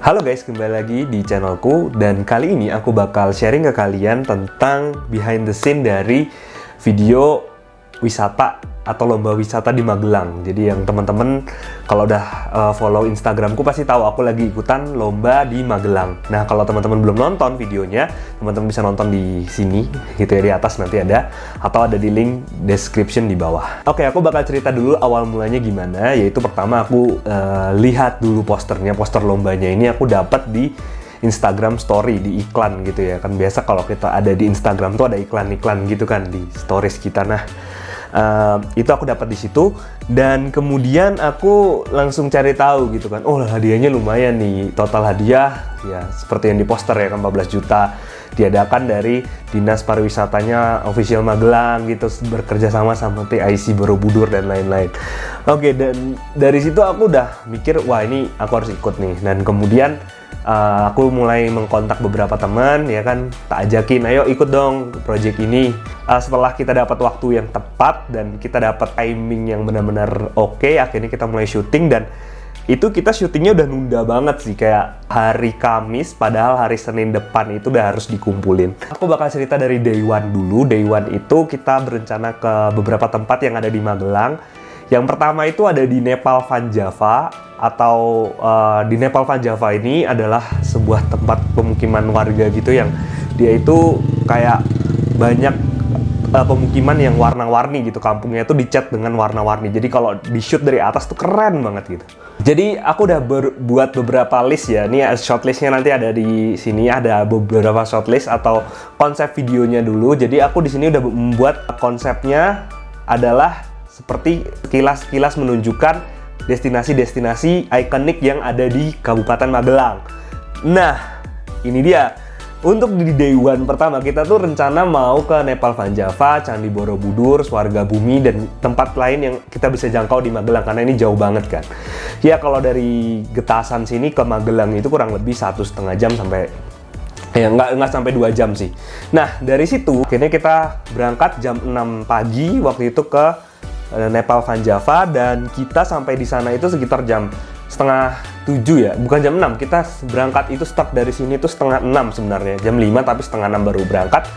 Halo guys, kembali lagi di channelku dan kali ini aku bakal sharing ke kalian tentang behind the scene dari video wisata atau lomba wisata di Magelang. Jadi yang teman-teman kalau udah follow Instagramku pasti tahu aku lagi ikutan lomba di Magelang. Nah, kalau teman-teman belum nonton videonya, teman-teman bisa nonton di sini gitu ya, di atas nanti ada, atau ada di link description di bawah. Oke, aku bakal cerita dulu awal mulanya gimana, yaitu pertama aku lihat dulu posternya, poster lombanya ini aku dapat di Instagram story, di iklan gitu ya. Kan biasa kalau kita ada di Instagram tuh ada iklan-iklan gitu kan di stories kita. Nah, itu aku dapat di situ dan kemudian aku langsung cari tahu gitu kan. Oh, hadiahnya lumayan nih. Total hadiah ya seperti yang di poster ya kan 14 juta. Diadakan dari Dinas Pariwisatanya Official Magelang gitu, bekerja sama sama TIC Borobudur dan lain-lain. Oke, dan dari situ aku udah mikir, wah ini aku harus ikut nih. Dan kemudian aku mulai mengkontak beberapa teman, ya kan, tak ajakin, ayo ikut dong ke project ini. Setelah kita dapat waktu yang tepat dan kita dapat timing yang benar-benar oke, akhirnya kita mulai syuting dan itu kita syutingnya udah nunda banget sih, kayak hari Kamis, padahal hari Senin depan itu udah harus dikumpulin. Aku bakal cerita dari day one dulu. Day one itu kita berencana ke beberapa tempat yang ada di Magelang. Yang pertama itu ada di Nepal Van Java, atau di Nepal Van Java ini adalah sebuah tempat pemukiman warga gitu yang dia itu kayak banyak pemukiman yang warna-warni gitu, kampungnya itu dicat dengan warna-warni. Jadi kalau di shoot dari atas tuh keren banget gitu. Jadi aku udah buat beberapa list ya. Ini shortlistnya nanti ada di sini, ada beberapa shortlist atau konsep videonya dulu. Jadi aku di sini udah membuat konsepnya adalah seperti kilas-kilas menunjukkan destinasi-destinasi ikonik yang ada di Kabupaten Magelang. Nah, ini dia. Untuk di day one pertama, kita tuh rencana mau ke Nepal Van Java, Candi Borobudur, Swarga Bumi, dan tempat lain yang kita bisa jangkau di Magelang, karena ini jauh banget kan. Ya, kalau dari Getasan sini ke Magelang itu kurang lebih 1,5 jam sampai, ya nggak sampai 2 jam sih. Nah, dari situ, akhirnya kita berangkat jam 6 pagi waktu itu ke Nepal Van Java, dan kita sampai di sana itu sekitar jam setengah 7 ya, bukan jam 6. Kita berangkat itu start dari sini tuh setengah 6 sebenarnya, jam 5 tapi setengah 6 baru berangkat,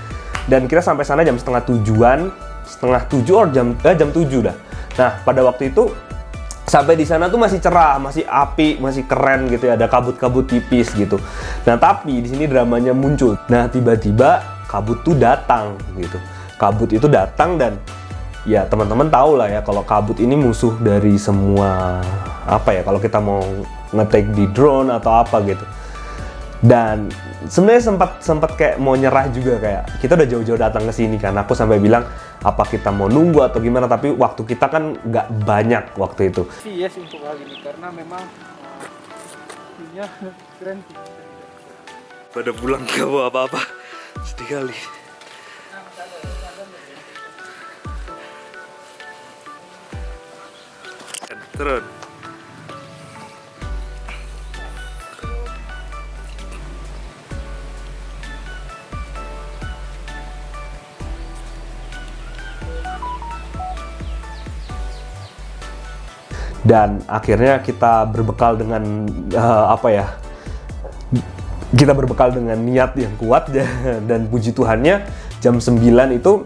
dan kita sampai sana jam setengah 7-an, setengah 7 or jam 7 dah. Nah, pada waktu itu sampai di sana tuh masih cerah, masih api, masih keren gitu ya, ada kabut-kabut tipis gitu. Nah, tapi di sini dramanya muncul. Nah, tiba-tiba kabut tuh datang gitu. Kabut itu datang dan ya teman-teman tahu lah ya kalau kabut ini musuh dari semua apa ya, kalau kita mau nge-take di drone atau apa gitu. Dan sebenarnya sempat kayak mau nyerah juga, kayak kita udah jauh-jauh datang ke sini kan. Aku sampai bilang apa kita mau nunggu atau gimana, tapi waktu kita kan nggak banyak waktu itu. Yes, untuk hal ini karena memang punya keren. Pada pulang gak bawa apa-apa, sedih kali. Turun. Dan akhirnya kita berbekal dengan apa ya? Kita berbekal dengan niat yang kuat dan puji Tuhannya jam 9 itu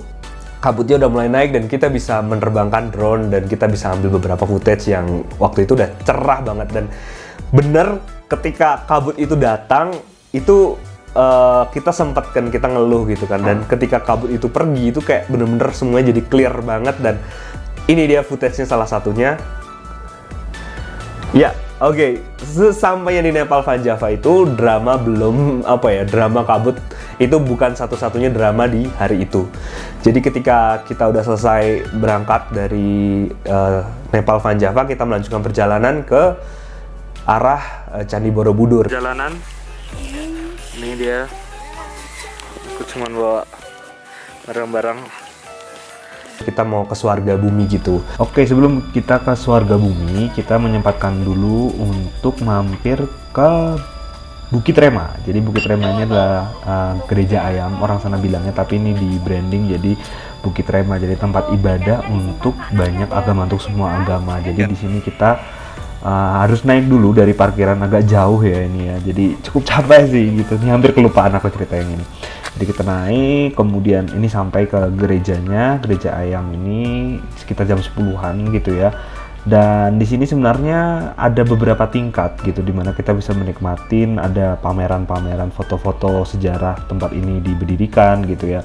kabutnya udah mulai naik dan kita bisa menerbangkan drone dan kita bisa ambil beberapa footage yang waktu itu udah cerah banget. Dan bener ketika kabut itu datang itu kita sempet kan kita ngeluh gitu kan, dan ketika kabut itu pergi itu kayak bener-bener semuanya jadi clear banget. Dan ini dia footage-nya salah satunya ya. Oke, sesampainya di Nepal Van Java itu drama belum apa ya, drama kabut itu bukan satu-satunya drama di hari itu. Jadi ketika kita udah selesai berangkat dari Nepal Van Java, kita melanjutkan perjalanan ke arah Candi Borobudur. Perjalanan, ini dia. Aku cuma bawa barang-barang. Kita mau ke Swarga Bumi gitu. Oke, sebelum kita ke Swarga Bumi, kita menyempatkan dulu untuk mampir ke Bukit Rema. Jadi Bukit Rema ini adalah gereja ayam, orang sana bilangnya, tapi ini di branding jadi Bukit Rema. Jadi tempat ibadah untuk banyak agama, untuk semua agama. Jadi di sini kita harus naik dulu dari parkiran agak jauh ya ini ya, jadi cukup capek sih gitu. Ini hampir kelupaan aku ceritain ini. Jadi kita naik, kemudian ini sampai ke gerejanya, gereja Ayam ini sekitar jam 10-an gitu ya. Dan di sini sebenarnya ada beberapa tingkat gitu, dimana kita bisa menikmatin, ada pameran-pameran foto-foto sejarah tempat ini diberdirikan gitu ya.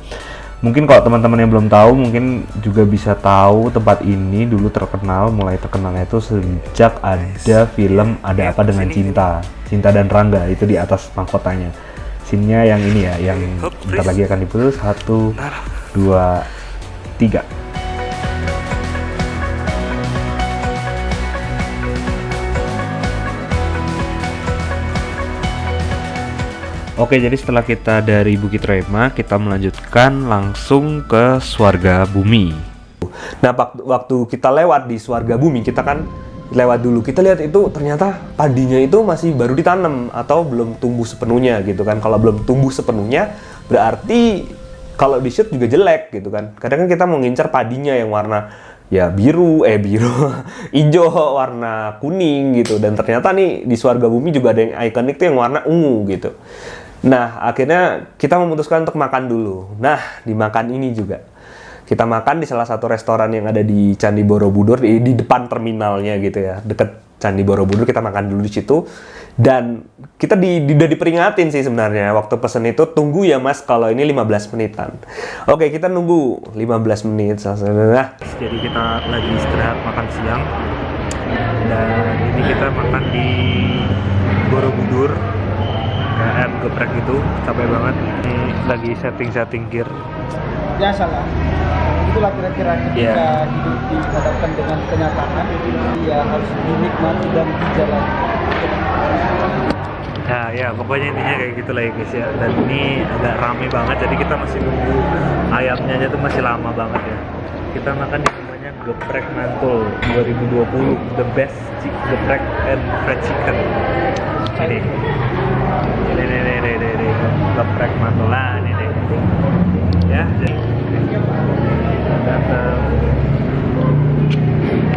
Mungkin kalau teman-teman yang belum tahu, mungkin juga bisa tahu tempat ini dulu terkenal, mulai terkenalnya itu sejak ada film Ada Apa Dengan Cinta, Cinta dan Rangga, itu di atas mahkotanya. Scene-nya yang ini ya, yang bentar lagi akan diputus. 1, 2, 3. Oke, jadi setelah kita dari Bukit Rema, kita melanjutkan langsung ke Swarga Bumi. Nah, waktu kita lewat di Swarga Bumi, kita kan lewat dulu. Kita lihat itu ternyata padinya itu masih baru ditanam atau belum tumbuh sepenuhnya gitu kan. Kalau belum tumbuh sepenuhnya, berarti kalau di shoot juga jelek gitu kan. Kadang kan kita mau ngincar padinya yang warna ya biru, hijau, warna kuning gitu. Dan ternyata nih di Swarga Bumi juga ada yang ikonik tuh yang warna ungu gitu. Nah, akhirnya kita memutuskan untuk makan dulu. Nah, dimakan ini juga. Kita makan di salah satu restoran yang ada di Candi Borobudur, di depan terminalnya gitu ya. Deket Candi Borobudur, kita makan dulu di situ. Dan kita udah diperingatin sih sebenarnya. Waktu pesen itu, tunggu ya mas, kalau ini 15 menitan. Oke, kita nunggu 15 menit. Nah, jadi kita lagi istirahat makan siang. Dan ini kita makan di Borobudur. Kayak geprek gitu, capek banget. Ini lagi setting gear. Biasalah, itulah kira-kira ketika hidup dihadapkan dengan kenyataan, ya harus dinikmati dan dijalani. Nah ya, pokoknya intinya kayak gitu lah ya guys ya. Dan ini agak rame banget, jadi kita masih nunggu ayamnya aja tuh masih lama banget ya. Kita makan di namanya Geprek Mantul 2020, the best geprek and fried chicken. Ini geprek mantul lah ini deh. Ya, jadi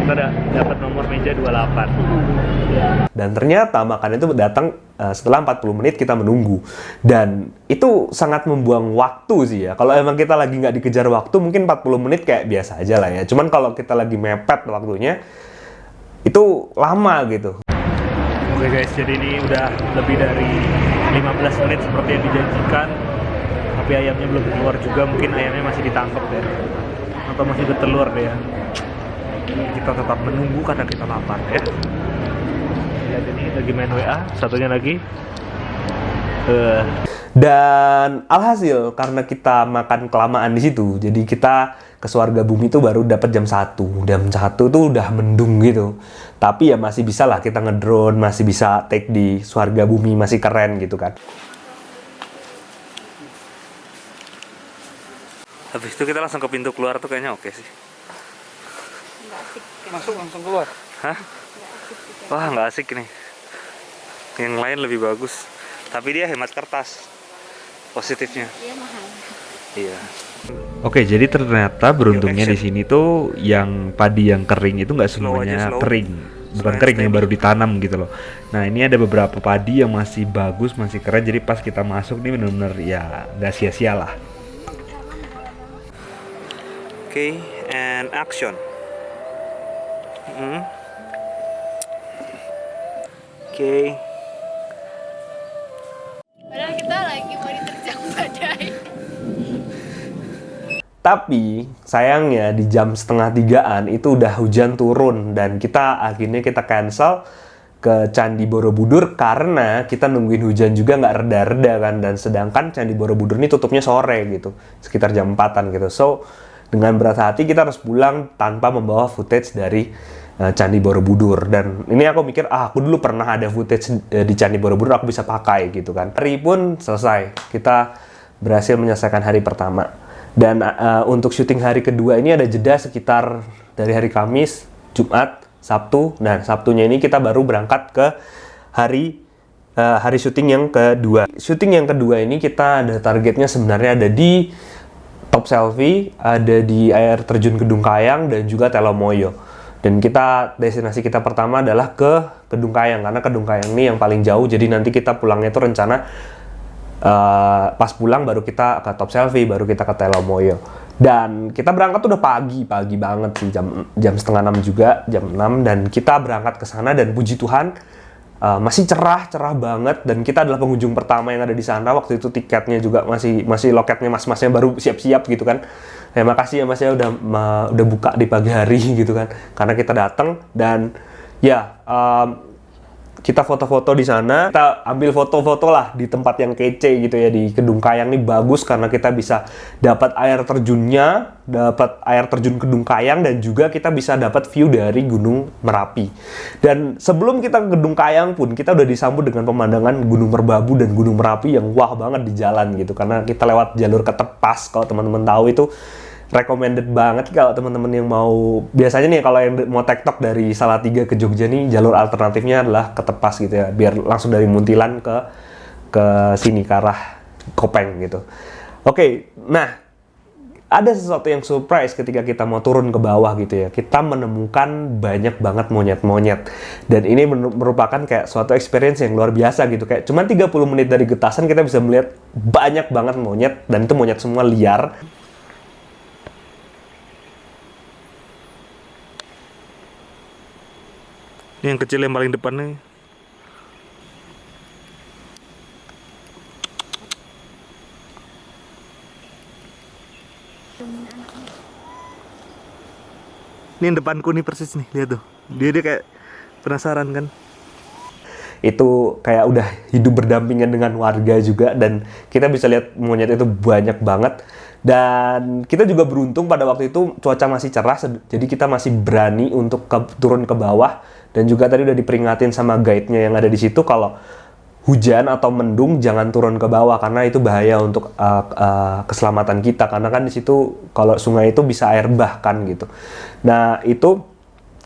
kita dapat nomor meja 28. Dan ternyata makan itu datang setelah 40 menit kita menunggu. Dan itu sangat membuang waktu sih ya. Kalau emang kita lagi nggak dikejar waktu, mungkin 40 menit kayak biasa aja lah ya. Cuman kalau kita lagi mepet waktunya, itu lama gitu. Oke guys, jadi ini udah lebih dari 15 menit seperti yang dijanjikan. Tapi ayamnya belum keluar juga, mungkin ayamnya masih ditangkap deh. Atau masih bertelur deh ya. Kita tetap menunggu karena kita lapar ya. Lihat ini lagi main WA, satunya lagi. Dan alhasil karena kita makan kelamaan di situ, jadi kita ke Swarga Bumi itu baru dapat jam 1. Jam 1 tuh udah mendung gitu. Tapi ya masih bisa lah kita ngedrone, masih bisa take di Swarga Bumi, masih keren gitu kan. Habis itu kita langsung ke pintu keluar tuh kayaknya oke sih. Masuk langsung keluar. Hah? Wah, nggak asik nih. Yang lain lebih bagus. Tapi dia hemat kertas. Positifnya. Iya mahal. Iya. Oke, jadi ternyata beruntungnya di sini tuh yang padi yang kering itu nggak semuanya kering. Bukan kering, yang baru ditanam gitu loh. Nah, ini ada beberapa padi yang masih bagus, masih keren. Jadi pas kita masuk nih bener-bener ya nggak sia-sia lah. Oke, and action. Oke. Padahal kita lagi mau diterjang badai. Tapi sayangnya di jam 2:30-an itu udah hujan turun dan akhirnya kita cancel ke Candi Borobudur karena kita nungguin hujan juga nggak reda-reda kan, dan sedangkan Candi Borobudur ini tutupnya sore gitu, sekitar jam 4-an gitu. So dengan berat hati kita harus pulang tanpa membawa footage dari Candi Borobudur. Dan ini aku mikir, aku dulu pernah ada footage di Candi Borobudur, aku bisa pakai gitu kan. Hari pun selesai, kita berhasil menyelesaikan hari pertama. Dan untuk syuting hari kedua ini ada jeda sekitar dari hari Kamis, Jumat, Sabtu. Dan Sabtunya ini kita baru berangkat ke hari syuting yang kedua. Syuting yang kedua ini kita ada targetnya sebenarnya ada di Top Selfie, ada di air terjun Gedung Kayang, dan juga Telomoyo. Dan destinasi kita pertama adalah ke Kedung Kayang, karena Kedung Kayang ini yang paling jauh. Jadi nanti kita pulangnya itu rencana pas pulang baru kita ke Top Selfie, baru kita ke Telomoyo. Dan kita berangkat udah pagi banget sih, jam setengah 6 juga, jam 6, dan kita berangkat ke sana dan puji Tuhan masih cerah banget, dan kita adalah pengunjung pertama yang ada di sana. Waktu itu tiketnya juga masih loketnya mas-masnya baru siap-siap gitu kan. Ya makasih ya mas ya udah buka di pagi hari gitu kan, karena kita datang. Dan ya kita foto-foto di sana, kita ambil foto-foto lah di tempat yang kece gitu ya. Di Kedung Kayang ini bagus karena kita bisa dapat air terjunnya, dapat air terjun Kedung Kayang, dan juga kita bisa dapat view dari Gunung Merapi. Dan sebelum kita ke Kedung Kayang pun kita udah disambut dengan pemandangan Gunung Merbabu dan Gunung Merapi yang wah banget di jalan gitu, karena kita lewat jalur Ketepas. Kalau teman-teman tahu itu recommended banget kalau teman-teman yang mau, biasanya nih kalau yang mau tektok dari Salatiga ke Jogja nih, jalur alternatifnya adalah Ketepas gitu ya, biar langsung dari Muntilan ke sini ke arah Kopeng gitu. Oke, nah ada sesuatu yang surprise ketika kita mau turun ke bawah gitu ya. Kita menemukan banyak banget monyet-monyet, dan ini merupakan kayak suatu experience yang luar biasa gitu. Kayak cuman 30 menit dari Getasan kita bisa melihat banyak banget monyet, dan itu monyet semua liar. Ini yang kecil yang paling depan nih. Ini yang depanku nih persis nih, lihat tuh. Dia kayak penasaran kan. Itu kayak udah hidup berdampingan dengan warga juga, dan kita bisa lihat monyet itu banyak banget. Dan kita juga beruntung pada waktu itu cuaca masih cerah, jadi kita masih berani untuk turun ke bawah. Dan juga tadi udah diperingatin sama guide-nya yang ada di situ kalau hujan atau mendung jangan turun ke bawah, karena itu bahaya untuk keselamatan kita, karena kan di situ kalau sungai itu bisa air bah kan gitu. Nah itu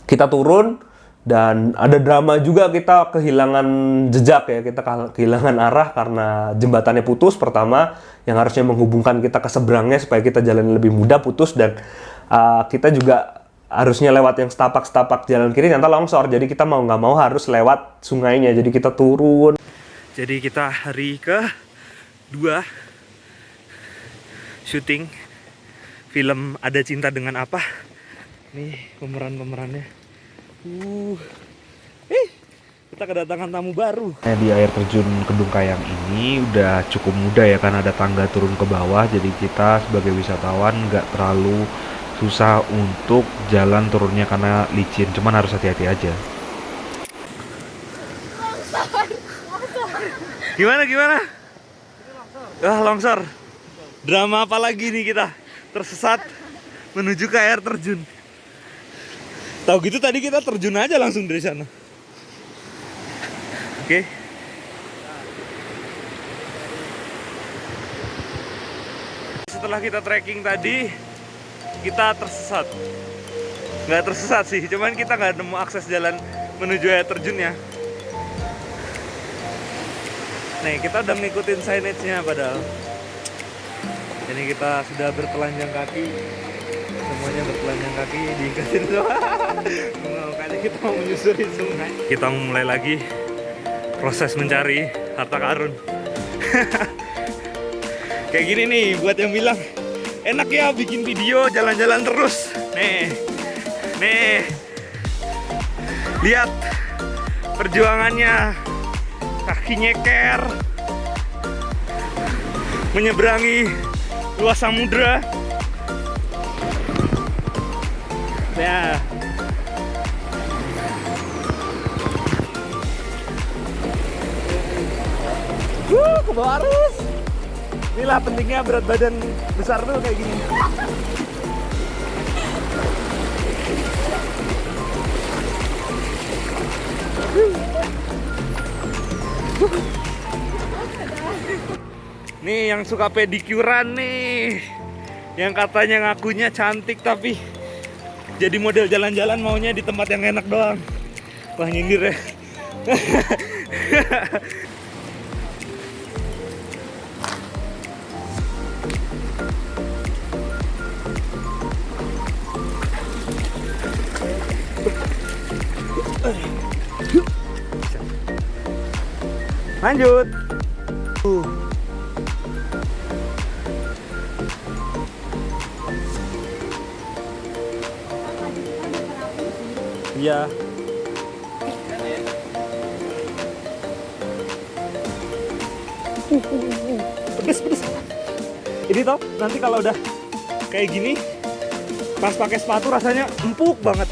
kita turun, dan ada drama juga, kita kehilangan jejak ya, kita kehilangan arah karena jembatannya putus pertama, yang harusnya menghubungkan kita ke seberangnya supaya kita jalan lebih mudah putus. Dan kita juga harusnya lewat yang setapak jalan kiri, ternyata longsor, jadi kita mau nggak mau harus lewat sungainya, jadi kita turun. Jadi kita hari ke-2 syuting film Ada Cinta Dengan Apa. Nih pemeran-pemerannya. Kita kedatangan tamu baru. Di air terjun Kedung Kayang ini udah cukup mudah ya, karena ada tangga turun ke bawah, jadi kita sebagai wisatawan nggak terlalu susah untuk jalan turunnya karena licin, cuman harus hati-hati aja. Gimana? Longsor. Drama apa lagi nih kita? Tersesat menuju ke air terjun. Tahu gitu tadi kita terjun aja langsung dari sana. Oke. Setelah kita trekking tadi, kita tersesat. Nggak tersesat sih, cuman kita nggak nemu akses jalan menuju air terjunnya. Nih, kita udah ngikutin signage-nya padahal. Ini kita sudah bertelanjang kaki. Semuanya bertelanjang kaki, diikatin semua. Makanya kita mau menyusuri sungai. Kita mau mulai lagi proses mencari harta karun. Kayak gini nih, buat yang bilang enak ya bikin video jalan-jalan terus. Nih, lihat perjuangannya. Kaki nyeker menyeberangi luas samudra. Ya. Ke bawah arus. Inilah pentingnya berat badan besar tuh kayak gini. Nih yang suka pedikuran nih, yang katanya ngakunya cantik tapi jadi model jalan-jalan maunya di tempat yang enak doang. Wah nyindir ya. Lanjut. Iya. Pedes. Ini tau, nanti kalau udah kayak gini, pas pakai sepatu rasanya empuk banget.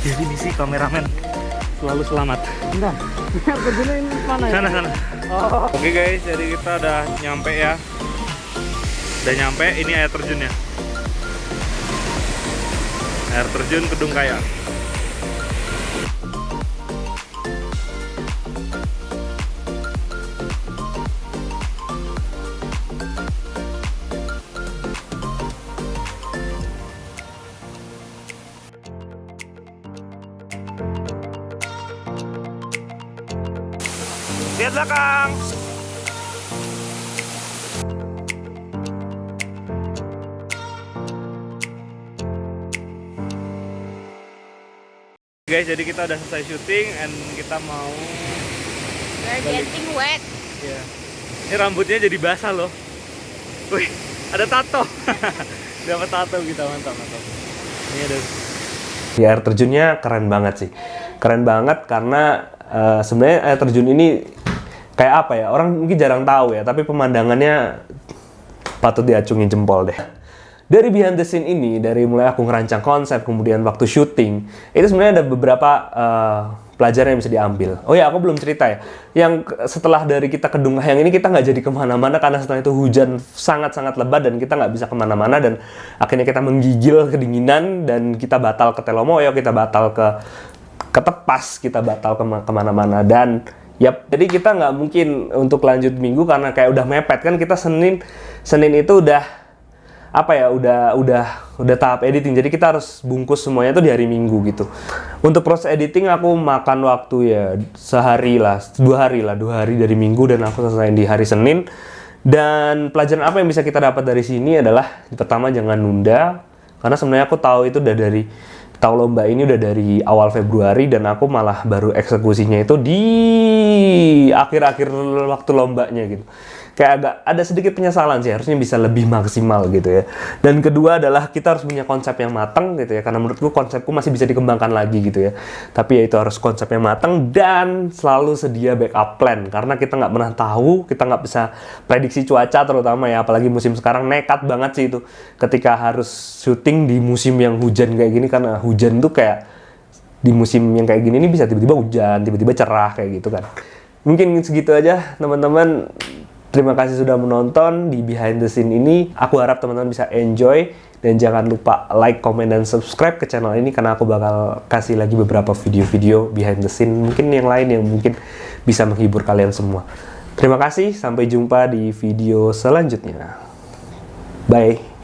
Definisi kameramen selalu selamat. Bentar. Terjunnya ini mana ya? Sana. Oh. Oke guys, jadi kita udah nyampe ya. Udah nyampe, ini air terjunnya. Air terjun Kedung Kayang. Lihat belakang. Guys, jadi kita udah selesai syuting and kita mau We're getting wet. ya. Ini rambutnya jadi basah loh. Wih, ada tato. Dapat tato kita, mantap. Ini ada. Di air terjunnya keren banget sih. Keren banget karena sebenarnya air terjun ini kayak apa ya? Orang mungkin jarang tahu ya, tapi pemandangannya patut diacungi jempol deh. Dari behind the scene ini, dari mulai aku ngerancang konsep, kemudian waktu syuting, itu sebenarnya ada beberapa pelajaran yang bisa diambil. Oh ya, aku belum cerita ya. Yang setelah dari kita ke Kedung Kayang ini, kita nggak jadi kemana-mana karena setelah itu hujan sangat-sangat lebat dan kita nggak bisa kemana-mana, dan akhirnya kita menggigil kedinginan dan kita batal ke Telomoyo, kita batal ke Tepas, kita batal kemana-mana. Dan yap, jadi kita nggak mungkin untuk lanjut minggu karena kayak udah mepet kan. Kita Senin itu udah apa ya, udah tahap editing, jadi kita harus bungkus semuanya tuh di hari Minggu gitu. Untuk proses editing aku makan waktu ya dua hari dari Minggu, dan aku selesai di hari Senin. Dan pelajaran apa yang bisa kita dapat dari sini adalah, pertama, jangan nunda, karena sebenarnya aku tahu itu tahu lomba ini udah dari awal Februari, dan aku malah baru eksekusinya itu di akhir-akhir waktu lombanya gitu. Kayak agak ada sedikit penyesalan sih, harusnya bisa lebih maksimal gitu ya. Dan kedua adalah kita harus punya konsep yang matang gitu ya, karena menurutku konsepku masih bisa dikembangkan lagi gitu ya. Tapi ya itu harus konsep yang matang dan selalu sedia backup plan, karena kita nggak pernah tahu, kita nggak bisa prediksi cuaca terutama ya, apalagi musim sekarang nekat banget sih itu. Ketika harus syuting di musim yang hujan kayak gini, karena hujan tuh kayak di musim yang kayak gini ini bisa tiba-tiba hujan, tiba-tiba cerah kayak gitu kan. Mungkin segitu aja teman-teman. Terima kasih sudah menonton di behind the scene ini. Aku harap teman-teman bisa enjoy, dan jangan lupa like, comment, dan subscribe ke channel ini, karena aku bakal kasih lagi beberapa video-video behind the scene mungkin yang lain yang mungkin bisa menghibur kalian semua. Terima kasih, sampai jumpa di video selanjutnya. Bye.